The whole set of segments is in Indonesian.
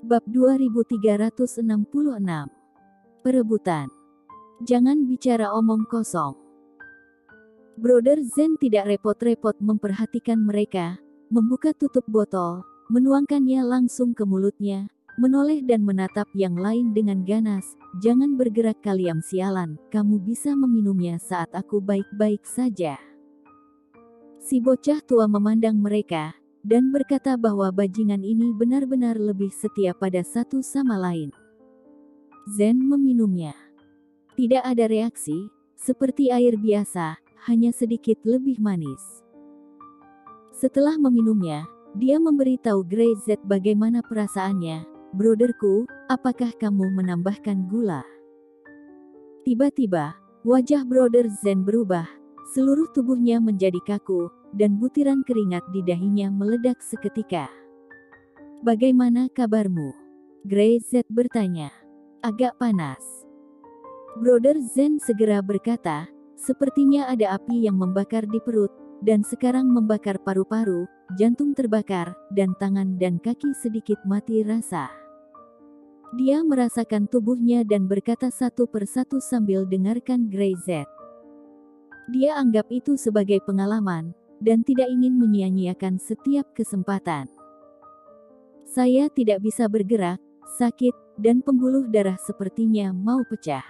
Bab 2366. Perebutan. Jangan bicara omong kosong. Brother Zen tidak repot-repot memperhatikan mereka, membuka tutup botol, menuangkannya langsung ke mulutnya, menoleh dan menatap yang lain dengan ganas. Jangan bergerak kalian sialan, kamu bisa meminumnya saat aku baik-baik saja. Si bocah tua memandang mereka, dan berkata bahwa bajingan ini benar-benar lebih setia pada satu sama lain. Zen meminumnya. Tidak ada reaksi, seperti air biasa, hanya sedikit lebih manis. Setelah meminumnya, dia memberitahu Grey Z bagaimana perasaannya. Broderku, apakah kamu menambahkan gula? Tiba-tiba, wajah Brother Zen berubah, seluruh tubuhnya menjadi kaku, dan butiran keringat di dahinya meledak seketika. Bagaimana kabarmu? Grey Z bertanya. Agak panas. Brother Zen segera berkata, sepertinya ada api yang membakar di perut, dan sekarang membakar paru-paru, jantung terbakar, dan tangan dan kaki sedikit mati rasa. Dia merasakan tubuhnya dan berkata satu persatu sambil dengarkan Grey Z. Dia anggap itu sebagai pengalaman, dan tidak ingin menyia-nyiakan setiap kesempatan. Saya tidak bisa bergerak, sakit, dan pembuluh darah sepertinya mau pecah.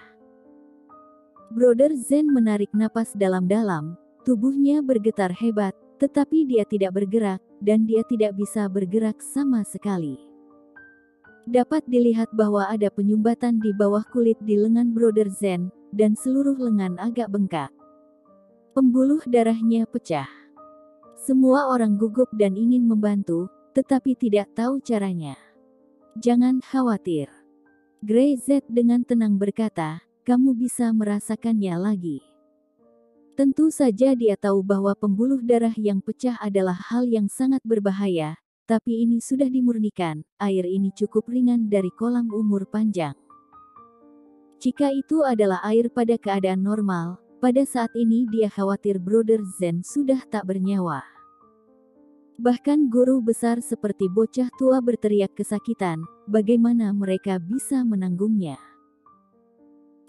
Brother Zen menarik napas dalam-dalam, tubuhnya bergetar hebat, tetapi dia tidak bergerak, dan dia tidak bisa bergerak sama sekali. Dapat dilihat bahwa ada penyumbatan di bawah kulit di lengan Brother Zen, dan seluruh lengan agak bengkak. Pembuluh darahnya pecah. Semua orang gugup dan ingin membantu, tetapi tidak tahu caranya. Jangan khawatir. Grey Z dengan tenang berkata, kamu bisa merasakannya lagi. Tentu saja dia tahu bahwa pembuluh darah yang pecah adalah hal yang sangat berbahaya, tapi ini sudah dimurnikan, air ini cukup ringan dari kolam umur panjang. Jika itu adalah air pada keadaan normal, pada saat ini dia khawatir Brother Zen sudah tak bernyawa. Bahkan guru besar seperti bocah tua berteriak kesakitan, bagaimana mereka bisa menanggungnya?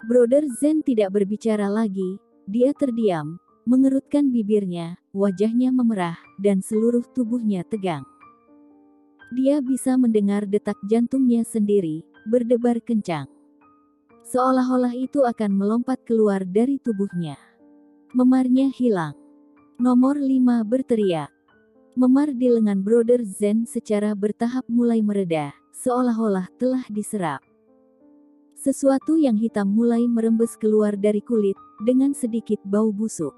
Brother Zen tidak berbicara lagi, dia terdiam, mengerutkan bibirnya, wajahnya memerah, dan seluruh tubuhnya tegang. Dia bisa mendengar detak jantungnya sendiri, berdebar kencang. Seolah-olah itu akan melompat keluar dari tubuhnya. Memarnya hilang. Nomor 5 berteriak. Memar di lengan Brother Zen secara bertahap mulai mereda, seolah-olah telah diserap. Sesuatu yang hitam mulai merembes keluar dari kulit, dengan sedikit bau busuk.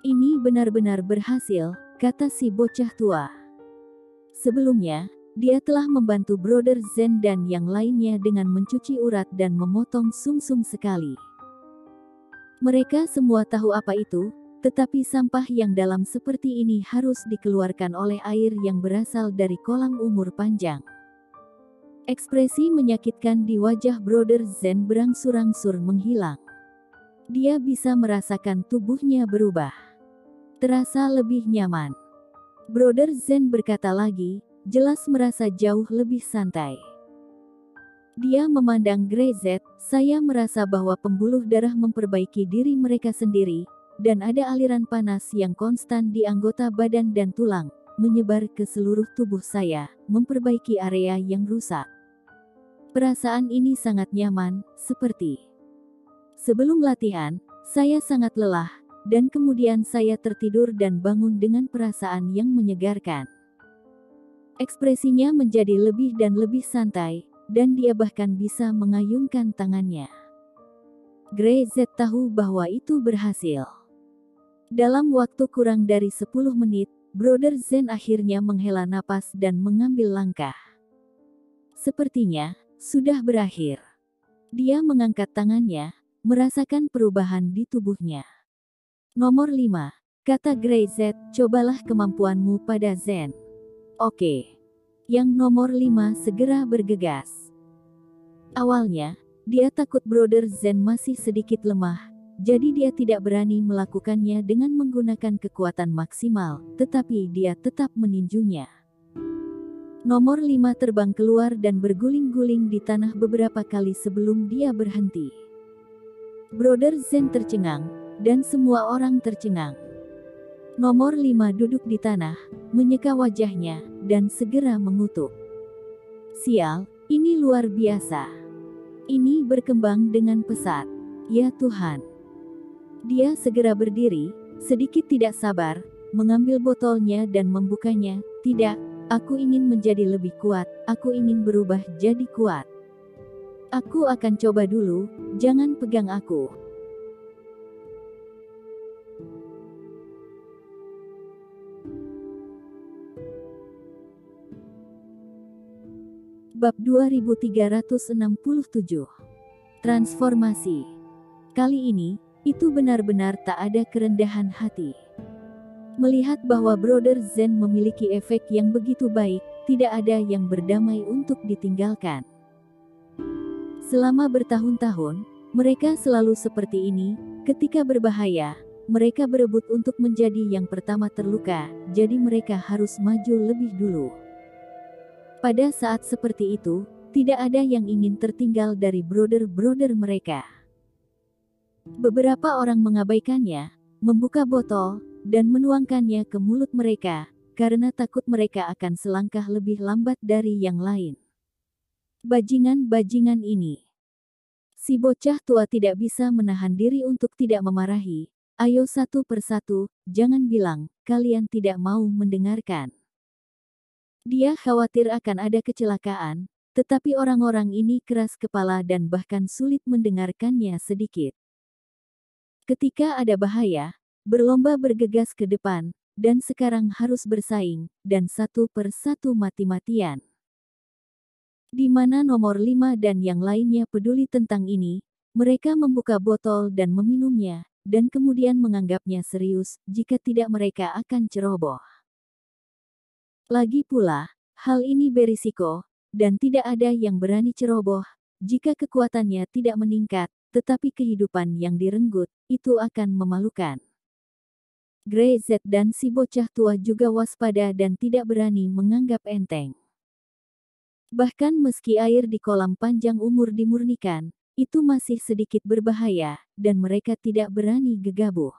Ini benar-benar berhasil, kata si bocah tua. Sebelumnya, dia telah membantu Brother Zen dan yang lainnya dengan mencuci urat dan memotong sumsum sekali. Mereka semua tahu apa itu, tetapi sampah yang dalam seperti ini harus dikeluarkan oleh air yang berasal dari kolam umur panjang. Ekspresi menyakitkan di wajah Brother Zen berangsur-angsur menghilang. Dia bisa merasakan tubuhnya berubah. Terasa lebih nyaman. Brother Zen berkata lagi, jelas merasa jauh lebih santai. Dia memandang Grey Z, saya merasa bahwa pembuluh darah memperbaiki diri mereka sendiri, dan ada aliran panas yang konstan di anggota badan dan tulang, menyebar ke seluruh tubuh saya, memperbaiki area yang rusak. Perasaan ini sangat nyaman, seperti sebelum latihan, saya sangat lelah, dan kemudian saya tertidur dan bangun dengan perasaan yang menyegarkan. Ekspresinya menjadi lebih dan lebih santai, dan dia bahkan bisa mengayunkan tangannya. Grey Z tahu bahwa itu berhasil. Dalam waktu kurang dari 10 menit, Brother Zen akhirnya menghela napas dan mengambil langkah. Sepertinya, sudah berakhir. Dia mengangkat tangannya, merasakan perubahan di tubuhnya. Nomor 5, kata Grey Z, cobalah kemampuanmu pada Zen. Oke. Yang nomor 5 segera bergegas. Awalnya, dia takut Brother Zen masih sedikit lemah, jadi dia tidak berani melakukannya dengan menggunakan kekuatan maksimal, tetapi dia tetap meninjunya. Nomor 5 terbang keluar dan berguling-guling di tanah beberapa kali sebelum dia berhenti. Brother Zen tercengang, dan semua orang tercengang. Nomor 5 duduk di tanah, menyeka wajahnya, dan segera mengutuk. Sial, ini luar biasa. Ini berkembang dengan pesat. Ya Tuhan. Dia segera berdiri, sedikit tidak sabar, mengambil botolnya dan membukanya. Tidak, aku ingin menjadi lebih kuat, aku ingin berubah jadi kuat. Aku akan coba dulu, jangan pegang aku. Bab 2367. Transformasi. Kali ini, itu benar-benar tak ada kerendahan hati. Melihat bahwa Brother Zen memiliki efek yang begitu baik, tidak ada yang berdamai untuk ditinggalkan. Selama bertahun-tahun, mereka selalu seperti ini, ketika berbahaya, mereka berebut untuk menjadi yang pertama terluka, jadi mereka harus maju lebih dulu. Pada saat seperti itu, tidak ada yang ingin tertinggal dari brother-brother mereka. Beberapa orang mengabaikannya, membuka botol, dan menuangkannya ke mulut mereka, karena takut mereka akan selangkah lebih lambat dari yang lain. Bajingan-bajingan ini. Si bocah tua tidak bisa menahan diri untuk tidak memarahi. Ayo satu persatu, jangan bilang, kalian tidak mau mendengarkan. Dia khawatir akan ada kecelakaan, tetapi orang-orang ini keras kepala dan bahkan sulit mendengarkannya sedikit. Ketika ada bahaya, berlomba bergegas ke depan, dan sekarang harus bersaing, dan satu persatu mati-matian. Di mana nomor 5 dan yang lainnya peduli tentang ini, mereka membuka botol dan meminumnya, dan kemudian menganggapnya serius, jika tidak mereka akan ceroboh. Lagi pula, hal ini berisiko, dan tidak ada yang berani ceroboh, jika kekuatannya tidak meningkat, tetapi kehidupan yang direnggut, itu akan memalukan. Grey Z dan si bocah tua juga waspada dan tidak berani menganggap enteng. Bahkan meski air di kolam panjang umur dimurnikan, itu masih sedikit berbahaya, dan mereka tidak berani gegabah.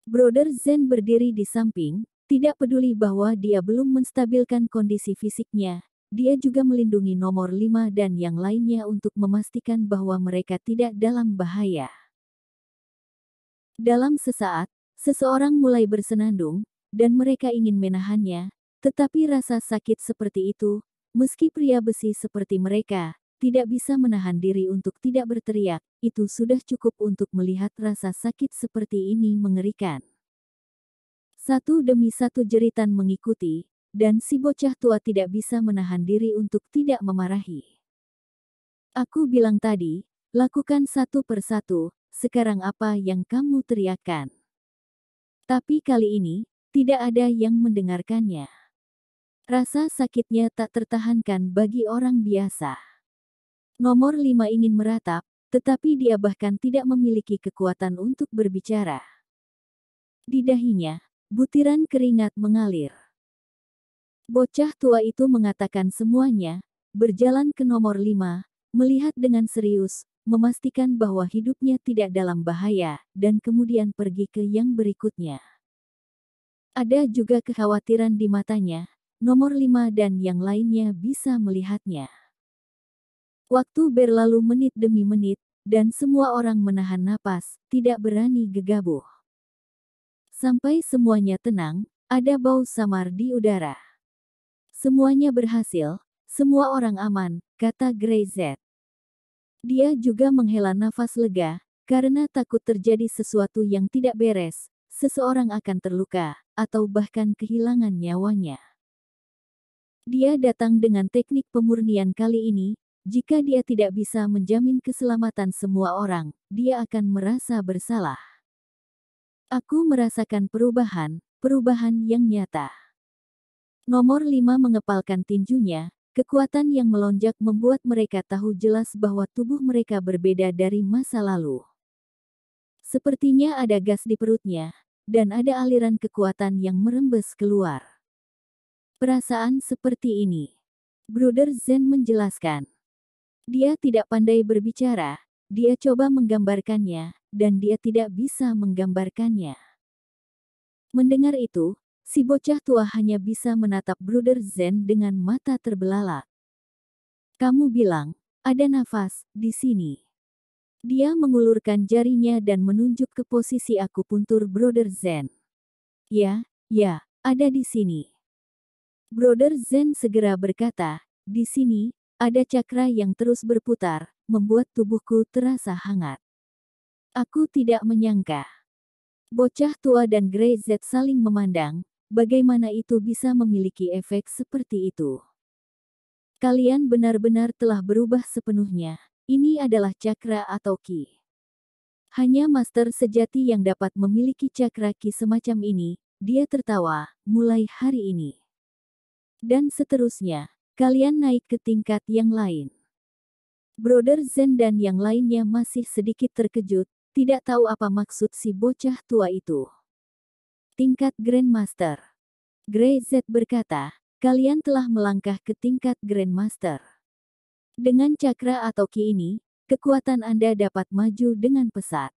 Brother Zen berdiri di samping, tidak peduli bahwa dia belum menstabilkan kondisi fisiknya, dia juga melindungi nomor 5 dan yang lainnya untuk memastikan bahwa mereka tidak dalam bahaya. Dalam sesaat, seseorang mulai bersenandung, dan mereka ingin menahannya, tetapi rasa sakit seperti itu, meski pria besi seperti mereka, tidak bisa menahan diri untuk tidak berteriak, itu sudah cukup untuk melihat rasa sakit seperti ini mengerikan. Satu demi satu jeritan mengikuti, dan si bocah tua tidak bisa menahan diri untuk tidak memarahi. Aku bilang tadi, lakukan satu persatu, sekarang apa yang kamu teriakkan? Tapi kali ini, tidak ada yang mendengarkannya. Rasa sakitnya tak tertahankan bagi orang biasa. Nomor 5 ingin meratap, tetapi dia bahkan tidak memiliki kekuatan untuk berbicara. Di dahinya, butiran keringat mengalir. Bocah tua itu mengatakan semuanya, berjalan ke nomor 5, melihat dengan serius, memastikan bahwa hidupnya tidak dalam bahaya, dan kemudian pergi ke yang berikutnya. Ada juga kekhawatiran di matanya, nomor 5 dan yang lainnya bisa melihatnya. Waktu berlalu menit demi menit, dan semua orang menahan napas, tidak berani gegabah. Sampai semuanya tenang, ada bau samar di udara. Semuanya berhasil, semua orang aman, kata Grey Z. Dia juga menghela nafas lega, karena takut terjadi sesuatu yang tidak beres, seseorang akan terluka, atau bahkan kehilangan nyawanya. Dia datang dengan teknik pemurnian kali ini, jika dia tidak bisa menjamin keselamatan semua orang, dia akan merasa bersalah. Aku merasakan perubahan yang nyata. Nomor 5 mengepalkan tinjunya, kekuatan yang melonjak membuat mereka tahu jelas bahwa tubuh mereka berbeda dari masa lalu. Sepertinya ada gas di perutnya, dan ada aliran kekuatan yang merembes keluar. Perasaan seperti ini. Bruder Zen menjelaskan. Dia tidak pandai berbicara, dia coba menggambarkannya, dan dia tidak bisa menggambarkannya. Mendengar itu, si bocah tua hanya bisa menatap Bruder Zen dengan mata terbelalak. Kamu bilang, ada nafas di sini. Dia mengulurkan jarinya dan menunjuk ke posisi akupuntur Bruder Zen. Ya, ada di sini. Bruder Zen segera berkata, di sini, ada cakra yang terus berputar, membuat tubuhku terasa hangat. Aku tidak menyangka. Bocah tua dan Grey Z saling memandang, bagaimana itu bisa memiliki efek seperti itu. Kalian benar-benar telah berubah sepenuhnya, ini adalah cakra atau ki. Hanya master sejati yang dapat memiliki cakra ki semacam ini, dia tertawa, mulai hari ini. Dan seterusnya, kalian naik ke tingkat yang lain. Bruder Zen dan yang lainnya masih sedikit terkejut, tidak tahu apa maksud si bocah tua itu. Tingkat Grandmaster. Grey Z berkata, kalian telah melangkah ke tingkat Grandmaster. Dengan cakra atau ki ini, kekuatan Anda dapat maju dengan pesat.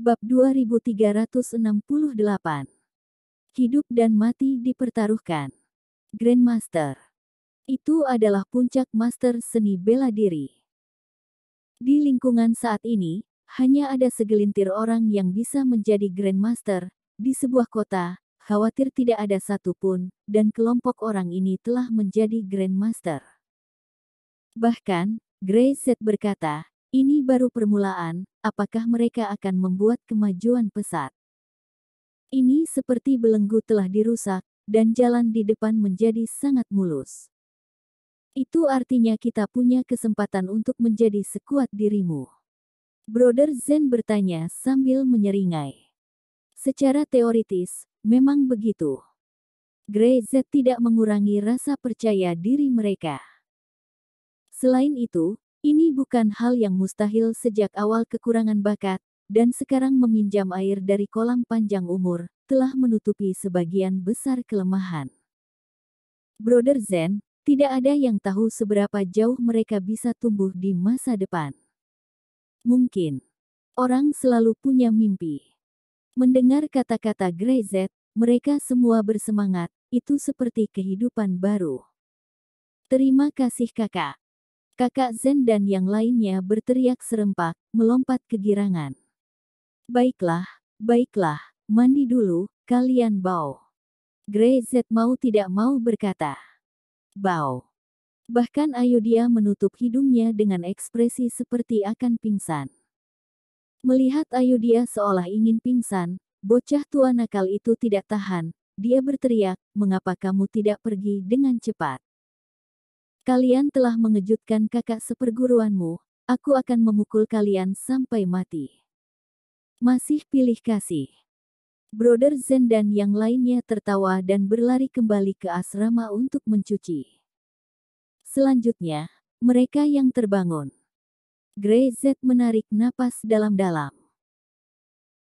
Bab 2368. Hidup dan mati dipertaruhkan. Grandmaster. Itu adalah puncak master seni bela diri. Di lingkungan saat ini, hanya ada segelintir orang yang bisa menjadi Grandmaster, di sebuah kota, khawatir tidak ada satupun, dan kelompok orang ini telah menjadi Grandmaster. Bahkan, Grey Z berkata, ini baru permulaan, apakah mereka akan membuat kemajuan pesat? Ini seperti belenggu telah dirusak, dan jalan di depan menjadi sangat mulus. Itu artinya kita punya kesempatan untuk menjadi sekuat dirimu. Brother Zen bertanya sambil menyeringai. Secara teoritis, memang begitu. Grey Z tidak mengurangi rasa percaya diri mereka. Selain itu, ini bukan hal yang mustahil sejak awal kekurangan bakat, dan sekarang meminjam air dari kolam panjang umur, telah menutupi sebagian besar kelemahan. Brother Zen, tidak ada yang tahu seberapa jauh mereka bisa tumbuh di masa depan. Mungkin. Orang selalu punya mimpi. Mendengar kata-kata Grey Z, mereka semua bersemangat, itu seperti kehidupan baru. Terima kasih kakak. Kakak Zen dan yang lainnya berteriak serempak, melompat kegirangan. Baiklah, mandi dulu, kalian bau. Grey Z mau tidak mau berkata. Bau. Bahkan Ayodhya menutup hidungnya dengan ekspresi seperti akan pingsan. Melihat Ayodhya seolah ingin pingsan, bocah tua nakal itu tidak tahan, dia berteriak, mengapa kamu tidak pergi dengan cepat? Kalian telah mengejutkan kakak seperguruanmu, aku akan memukul kalian sampai mati. Masih pilih kasih. Brother Zen dan yang lainnya tertawa dan berlari kembali ke asrama untuk mencuci. Selanjutnya, Mereka yang terbangun. Grey Z menarik napas dalam-dalam.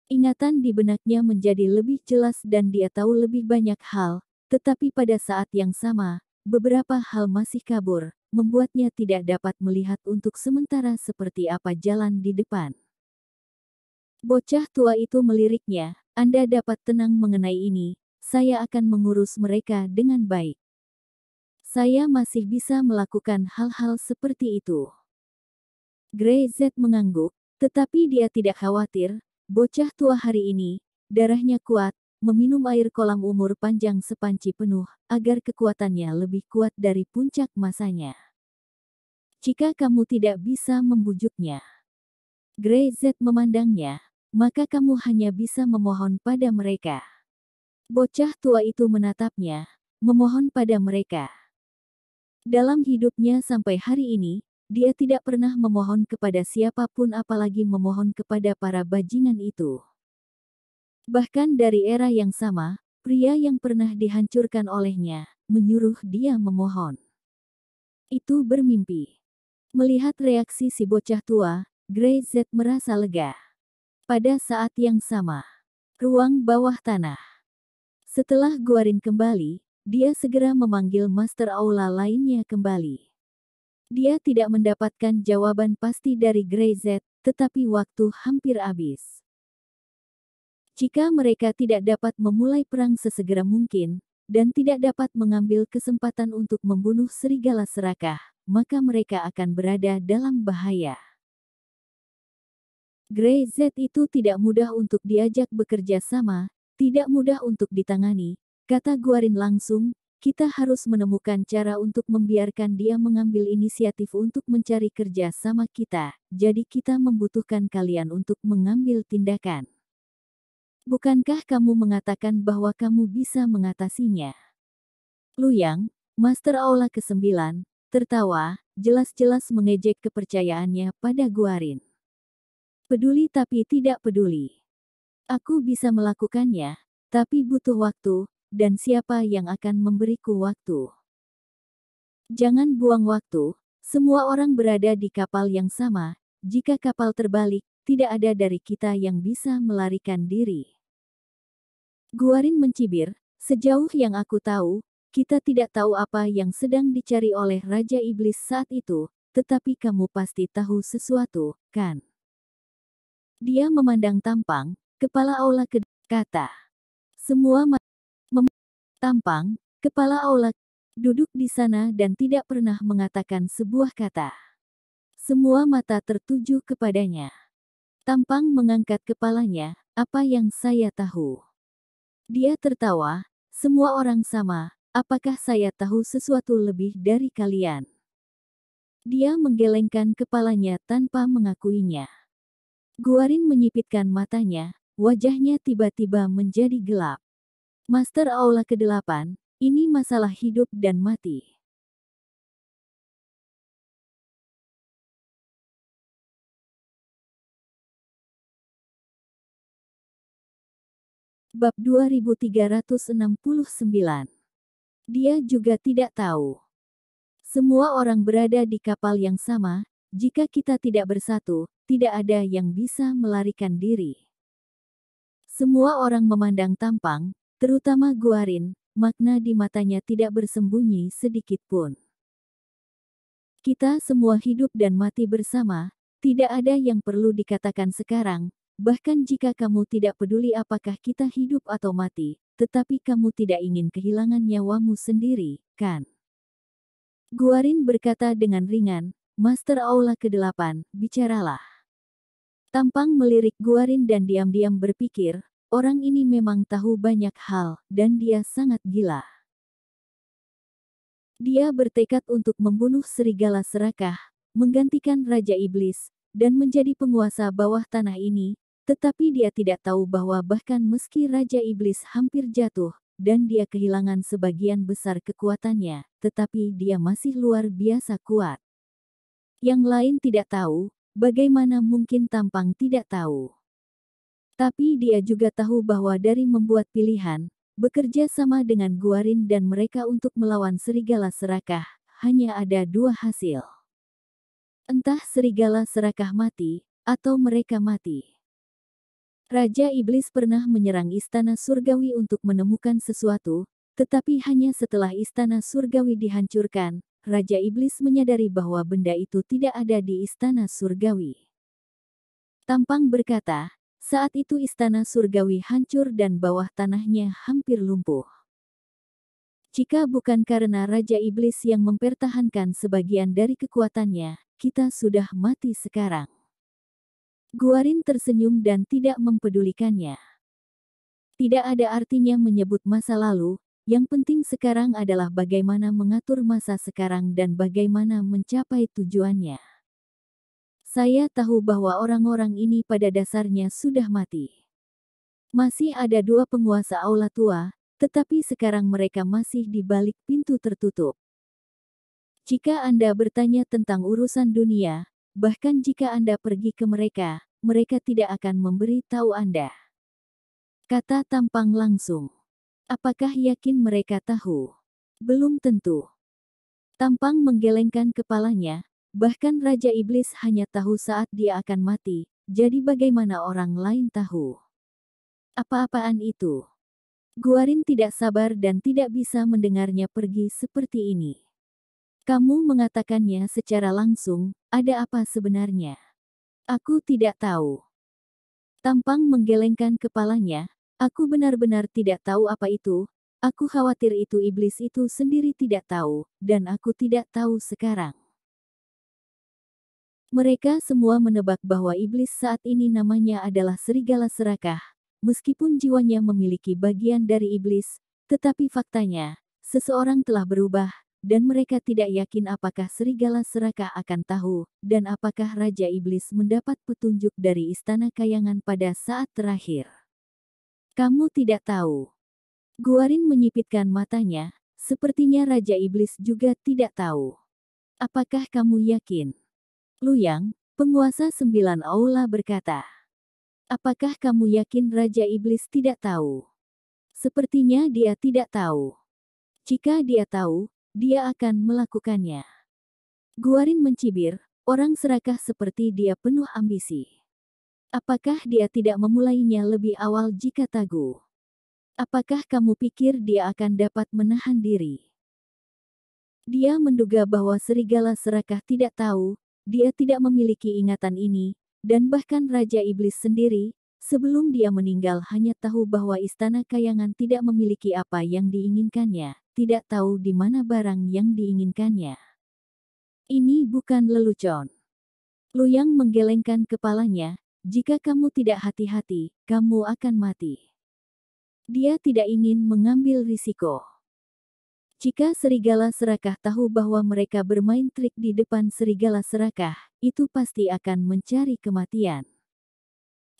Ingatan di benaknya menjadi lebih jelas dan dia tahu lebih banyak hal, tetapi pada saat yang sama, beberapa hal masih kabur, membuatnya tidak dapat melihat untuk sementara seperti apa jalan di depan. Bocah tua itu meliriknya, Anda dapat tenang mengenai ini, saya akan mengurus mereka dengan baik. Saya masih bisa melakukan hal-hal seperti itu. Grey Z mengangguk, tetapi dia tidak khawatir. Bocah tua hari ini, darahnya kuat, meminum air kolam umur panjang sepanci penuh, agar kekuatannya lebih kuat dari puncak masanya. Jika kamu tidak bisa membujuknya, Grey Z memandangnya, maka kamu hanya bisa memohon pada mereka. Bocah tua itu menatapnya, memohon pada mereka. Dalam hidupnya sampai hari ini, dia tidak pernah memohon kepada siapapun apalagi memohon kepada para bajingan itu. Bahkan dari era yang sama, pria yang pernah dihancurkan olehnya, menyuruh dia memohon. Itu bermimpi. Melihat reaksi si bocah tua, Grey Z merasa lega. Pada saat yang sama, ruang bawah tanah. Setelah Guarin kembali, dia segera memanggil Master Aula lainnya kembali. Dia tidak mendapatkan jawaban pasti dari Grey Z, tetapi waktu hampir habis. Jika mereka tidak dapat memulai perang sesegera mungkin, dan tidak dapat mengambil kesempatan untuk membunuh serigala serakah, maka mereka akan berada dalam bahaya. Grey Z itu tidak mudah untuk diajak bekerja sama, tidak mudah untuk ditangani, kata Guarin langsung. Kita harus menemukan cara untuk membiarkan dia mengambil inisiatif untuk mencari kerja sama kita, jadi kita membutuhkan kalian untuk mengambil tindakan. Bukankah kamu mengatakan bahwa kamu bisa mengatasinya? Luyang, Master Aula ke-9, tertawa, jelas-jelas mengejek kepercayaannya pada Guarin. Peduli tapi tidak peduli. Aku bisa melakukannya, tapi butuh waktu, dan siapa yang akan memberiku waktu? Jangan buang waktu, semua orang berada di kapal yang sama, jika kapal terbalik, tidak ada dari kita yang bisa melarikan diri. Guarin mencibir, sejauh yang aku tahu, kita tidak tahu apa yang sedang dicari oleh Raja Iblis saat itu, tetapi kamu pasti tahu sesuatu, kan? Dia memandang tampang, kepala aula kata. Semua tampang, kepala aula, duduk di sana dan tidak pernah mengatakan sebuah kata. Semua mata tertuju kepadanya. Tampang mengangkat kepalanya, apa yang saya tahu? Dia tertawa, semua orang sama, apakah saya tahu sesuatu lebih dari kalian? Dia menggelengkan kepalanya tanpa mengakuinya. Guarin menyipitkan matanya, wajahnya tiba-tiba menjadi gelap. Master Aula ke-8, ini masalah hidup dan mati. Bab 2369. Dia juga tidak tahu. Semua orang berada di kapal yang sama, jika kita tidak bersatu, tidak ada yang bisa melarikan diri. Semua orang memandang tampang, terutama Guarin, makna di matanya tidak bersembunyi sedikit pun. Kita semua hidup dan mati bersama, tidak ada yang perlu dikatakan sekarang, bahkan jika kamu tidak peduli apakah kita hidup atau mati, tetapi kamu tidak ingin kehilangan nyawamu sendiri, kan? Guarin berkata dengan ringan, Master Aula ke-8, bicaralah. Tampang melirik Guarin dan diam-diam berpikir, orang ini memang tahu banyak hal, dan dia sangat gila. Dia bertekad untuk membunuh serigala serakah, menggantikan Raja Iblis, dan menjadi penguasa bawah tanah ini, tetapi dia tidak tahu bahwa bahkan meski Raja Iblis hampir jatuh, dan dia kehilangan sebagian besar kekuatannya, tetapi dia masih luar biasa kuat. Yang lain tidak tahu, bagaimana mungkin Tampang tidak tahu. Tapi dia juga tahu bahwa dari membuat pilihan, bekerja sama dengan Guarin dan mereka untuk melawan serigala serakah, hanya ada dua hasil. Entah serigala serakah mati, atau mereka mati. Raja Iblis pernah menyerang istana surgawi untuk menemukan sesuatu, tetapi hanya setelah istana surgawi dihancurkan, Raja Iblis menyadari bahwa benda itu tidak ada di istana surgawi. Tampang berkata, saat itu istana surgawi hancur dan bawah tanahnya hampir lumpuh. Jika bukan karena Raja Iblis yang mempertahankan sebagian dari kekuatannya, kita sudah mati sekarang. Guarin tersenyum dan tidak mempedulikannya. Tidak ada artinya menyebut masa lalu, yang penting sekarang adalah bagaimana mengatur masa sekarang dan bagaimana mencapai tujuannya. Saya tahu bahwa orang-orang ini pada dasarnya sudah mati. Masih ada dua penguasa aula tua, tetapi sekarang mereka masih di balik pintu tertutup. Jika Anda bertanya tentang urusan dunia, bahkan jika Anda pergi ke mereka, mereka tidak akan memberi tahu Anda. Kata Tampang langsung. Apakah yakin mereka tahu? Belum tentu. Tampang menggelengkan kepalanya, bahkan Raja Iblis hanya tahu saat dia akan mati, jadi bagaimana orang lain tahu? Apa-apaan itu? Guarin tidak sabar dan tidak bisa mendengarnya pergi seperti ini. Kamu mengatakannya secara langsung, ada apa sebenarnya? Aku tidak tahu. Tampang menggelengkan kepalanya, aku benar-benar tidak tahu apa itu, aku khawatir itu iblis itu sendiri tidak tahu, dan aku tidak tahu sekarang. Mereka semua menebak bahwa iblis saat ini namanya adalah serigala serakah, meskipun jiwanya memiliki bagian dari iblis, tetapi faktanya, seseorang telah berubah, dan mereka tidak yakin apakah serigala serakah akan tahu, dan apakah Raja Iblis mendapat petunjuk dari Istana Kayangan pada saat terakhir. Kamu tidak tahu. Guarin menyipitkan matanya, sepertinya Raja Iblis juga tidak tahu. Apakah kamu yakin? Luyang, penguasa 9 aula berkata. Apakah kamu yakin Raja Iblis tidak tahu? Sepertinya dia tidak tahu. Jika dia tahu, dia akan melakukannya. Guarin mencibir, orang serakah seperti dia penuh ambisi. Apakah dia tidak memulainya lebih awal jika tagu? Apakah kamu pikir dia akan dapat menahan diri? Dia menduga bahwa serigala serakah tidak tahu, dia tidak memiliki ingatan ini, dan bahkan Raja Iblis sendiri, sebelum dia meninggal hanya tahu bahwa Istana Kayangan tidak memiliki apa yang diinginkannya, tidak tahu di mana barang yang diinginkannya. Ini bukan lelucon. Luyang menggelengkan kepalanya, jika kamu tidak hati-hati, kamu akan mati. Dia tidak ingin mengambil risiko. Jika serigala serakah tahu bahwa mereka bermain trik di depan serigala serakah, itu pasti akan mencari kematian.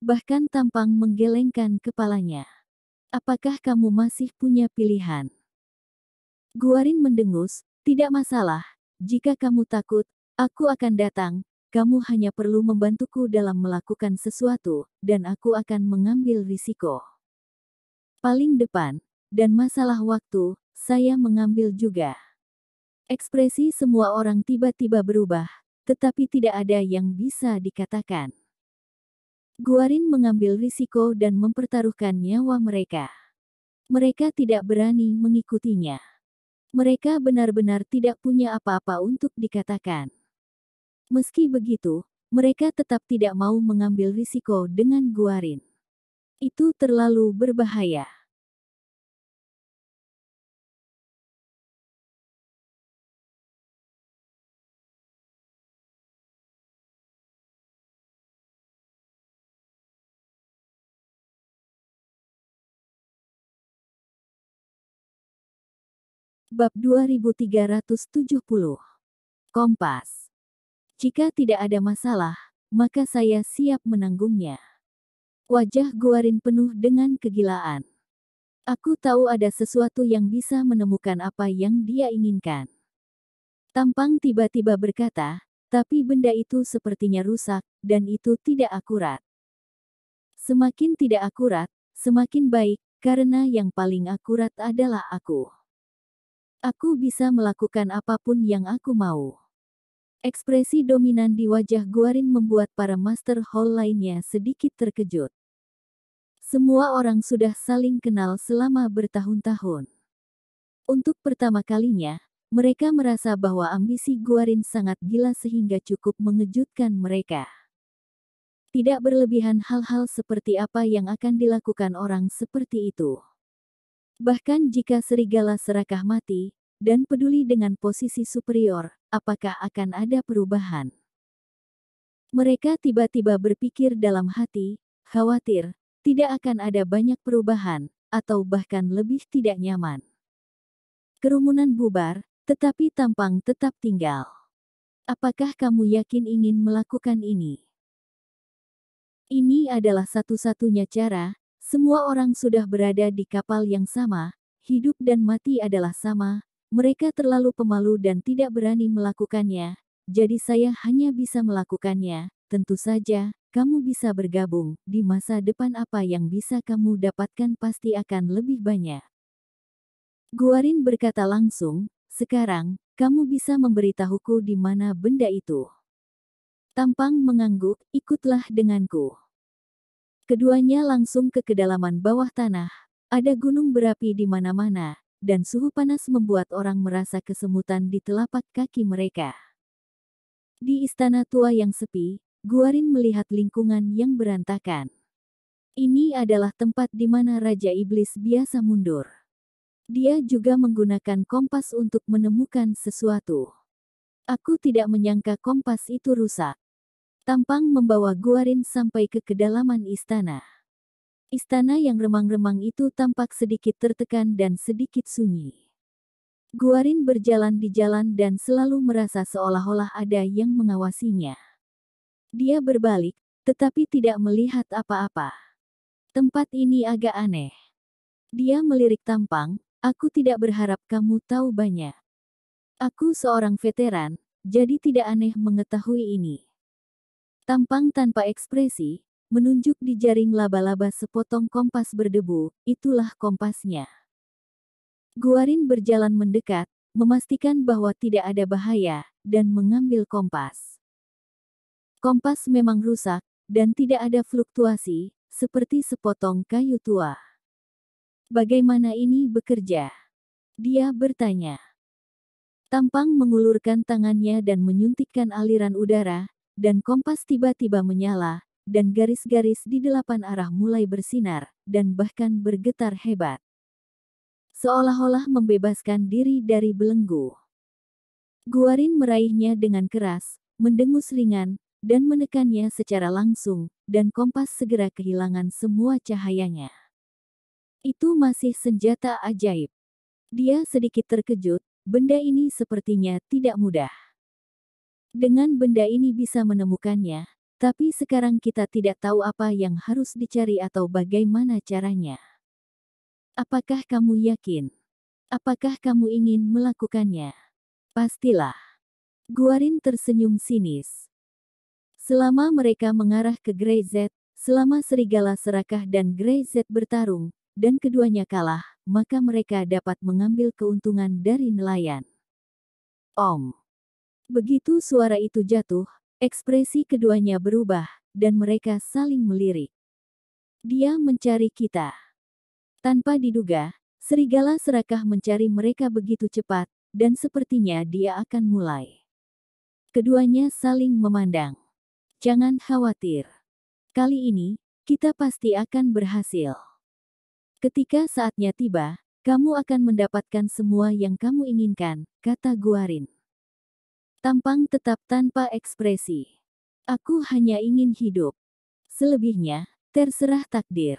Bahkan Tampang menggelengkan kepalanya. Apakah kamu masih punya pilihan? Guarin mendengus, tidak masalah, jika kamu takut, aku akan datang, kamu hanya perlu membantuku dalam melakukan sesuatu, dan aku akan mengambil risiko. Paling depan, dan masalah waktu, saya mengambil juga. Ekspresi semua orang tiba-tiba berubah, tetapi tidak ada yang bisa dikatakan. Guarin mengambil risiko dan mempertaruhkan nyawa mereka. Mereka tidak berani mengikutinya. Mereka benar-benar tidak punya apa-apa untuk dikatakan. Meski begitu, mereka tetap tidak mau mengambil risiko dengan Guarin. Itu terlalu berbahaya. Bab 2370. Kompas. Jika tidak ada masalah, maka saya siap menanggungnya. Wajah Guarin penuh dengan kegilaan. Aku tahu ada sesuatu yang bisa menemukan apa yang dia inginkan. Tampang tiba-tiba berkata, tapi benda itu sepertinya rusak, dan itu tidak akurat. Semakin tidak akurat, semakin baik, karena yang paling akurat adalah aku. Aku bisa melakukan apapun yang aku mau. Ekspresi dominan di wajah Guarin membuat para Master Hall lainnya sedikit terkejut. Semua orang sudah saling kenal selama bertahun-tahun. Untuk pertama kalinya, mereka merasa bahwa ambisi Guarin sangat gila sehingga cukup mengejutkan mereka. Tidak berlebihan hal-hal seperti apa yang akan dilakukan orang seperti itu. Bahkan jika serigala serakah mati, dan peduli dengan posisi superior, apakah akan ada perubahan? Mereka tiba-tiba berpikir dalam hati, khawatir, tidak akan ada banyak perubahan, atau bahkan lebih tidak nyaman. Kerumunan bubar, tetapi tampang tetap tinggal. Apakah kamu yakin ingin melakukan ini? Ini adalah satu-satunya cara, semua orang sudah berada di kapal yang sama, hidup dan mati adalah sama, mereka terlalu pemalu dan tidak berani melakukannya, jadi saya hanya bisa melakukannya, tentu saja, kamu bisa bergabung, di masa depan apa yang bisa kamu dapatkan pasti akan lebih banyak. Guarin berkata langsung, sekarang, kamu bisa memberitahuku di mana benda itu. Tampang mengangguk, ikutlah denganku. Keduanya langsung ke kedalaman bawah tanah, ada gunung berapi di mana-mana, dan suhu panas membuat orang merasa kesemutan di telapak kaki mereka. Di istana tua yang sepi, Guarin melihat lingkungan yang berantakan. Ini adalah tempat di mana Raja Iblis biasa mundur. Dia juga menggunakan kompas untuk menemukan sesuatu. Aku tidak menyangka kompas itu rusak. Tampang membawa Guarin sampai ke kedalaman istana. Istana yang remang-remang itu tampak sedikit tertekan dan sedikit sunyi. Guarin berjalan di jalan dan selalu merasa seolah-olah ada yang mengawasinya. Dia berbalik, tetapi tidak melihat apa-apa. Tempat ini agak aneh. Dia melirik Tampang, aku tidak berharap kamu tahu banyak. Aku seorang veteran, jadi tidak aneh mengetahui ini. Tampang tanpa ekspresi, menunjuk di jaring laba-laba sepotong kompas berdebu, itulah kompasnya. Guarin berjalan mendekat, memastikan bahwa tidak ada bahaya, dan mengambil kompas. Kompas memang rusak, dan tidak ada fluktuasi, seperti sepotong kayu tua. Bagaimana ini bekerja? Dia bertanya. Tampang mengulurkan tangannya dan menyuntikkan aliran udara, dan kompas tiba-tiba menyala, dan garis-garis di 8 arah mulai bersinar, dan bahkan bergetar hebat. Seolah-olah membebaskan diri dari belenggu. Guarin meraihnya dengan keras, mendengus ringan, dan menekannya secara langsung, dan kompas segera kehilangan semua cahayanya. Itu masih senjata ajaib. Dia sedikit terkejut, benda ini sepertinya tidak mudah. Dengan benda ini bisa menemukannya, tapi sekarang kita tidak tahu apa yang harus dicari atau bagaimana caranya. Apakah kamu yakin? Apakah kamu ingin melakukannya? Pastilah. Guarin tersenyum sinis. Selama mereka mengarah ke Grey Z, selama serigala serakah dan Grey Z bertarung, dan keduanya kalah, maka mereka dapat mengambil keuntungan dari nelayan. Om. Begitu suara itu jatuh, ekspresi keduanya berubah, dan mereka saling melirik. Dia mencari kita. Tanpa diduga, serigala serakah mencari mereka begitu cepat, dan sepertinya dia akan mulai. Keduanya saling memandang. Jangan khawatir. Kali ini, kita pasti akan berhasil. Ketika saatnya tiba, kamu akan mendapatkan semua yang kamu inginkan, kata Guarin. Tampang tetap tanpa ekspresi. Aku hanya ingin hidup. Selebihnya, terserah takdir.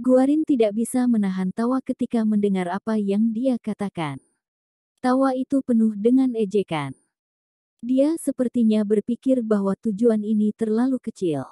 Guarin tidak bisa menahan tawa ketika mendengar apa yang dia katakan. Tawa itu penuh dengan ejekan. Dia sepertinya berpikir bahwa tujuan ini terlalu kecil.